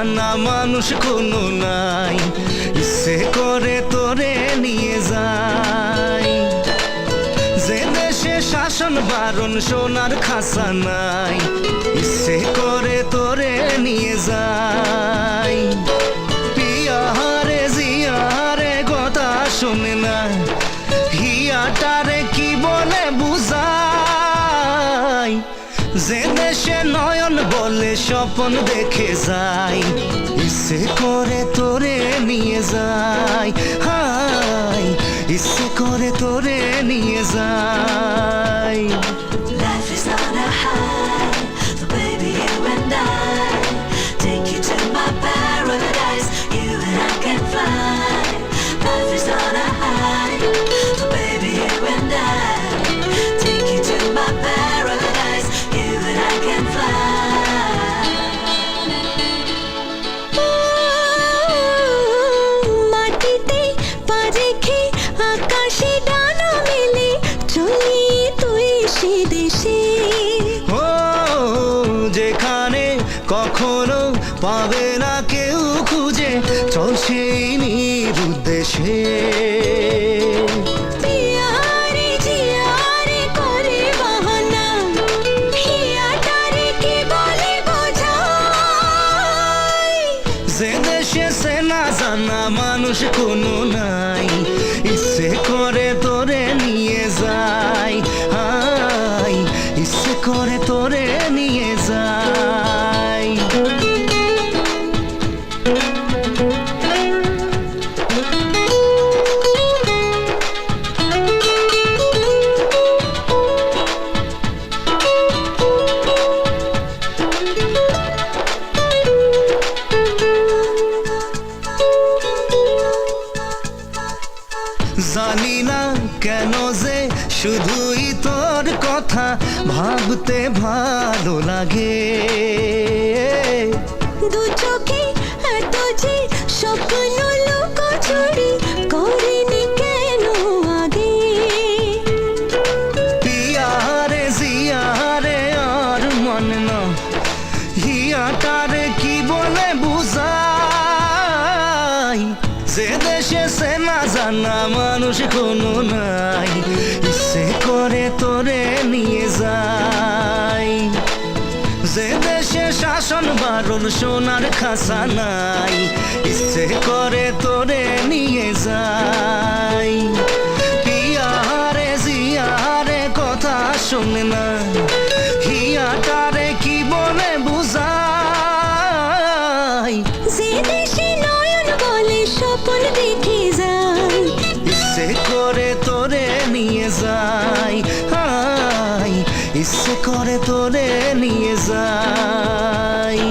জানা মানুষ কোনো নাই, ইচ্ছে করে তোরে নিয়ে যাই। যে দেশে শাসন বারণ সোনার খাসা নাই, ইচ্ছে করে তোরে নিয়ে যাই। পিয়ারে জিয়ারে কথা শোনে না, হিয়াটারে কি বলে বুঝাই। যে দেশে নয়ন বলে স্বপ্ন দেখে যাই, ইচ্ছে করে তোরে নিয়ে যাই। হাই ইচ্ছে করে তোরে নিয়ে যাই। Life is on a high, so baby you and I take you to my paradise. You and I can fly. Life is on a high, so baby you and I take you to my paradise. You and I can fly. মাটিতে পা রেখে আকাশে ডানা মেলে চলি তুই সে দেশে। ও যেখানে কখনো পাবে না কেউ খুঁজে, চল সেই নিরুদ্দেশে। পিয়ারে জিয়ারে করে বাহানা, হিয়াটারে কি বলে বোঝাই। যে দেশে সে না জানা মানুষ কোনো নাই, ইচ্ছে করে তোরে নিয়ে যাই। হাই ইচ্ছে করে তোরে নিয়ে যাই। জানি না কেন যে শুধুই তোর কথা ভাবতে ভালো লাগে। দু চোখে এত যে স্বপ্ন লুকোচুরি করিনি কেন আগে। পিয়ারে জিয়ারে আর মন না, হিয়াটারে কি বলে বুঝাই। যে দেশে সে না জানা মানুষ কোনো নাই, ইচ্ছে করে তোরে নিয়ে যাই। যে দেশে শাসন বারণ সোনার খাসা নাই, ইচ্ছে করে তোরে নিয়ে যাই। পিয়ারে জিয়ারে কথা শোনে না, হিয়াটারে কি বলে বুঝাই। যে দেশে নয়ন বলে স্বপ্ন দেখে যাই, ইচ্ছে করে তোরে নিয়ে যাই। হাই ইচ্ছে করে তোরে নিয়ে যাই।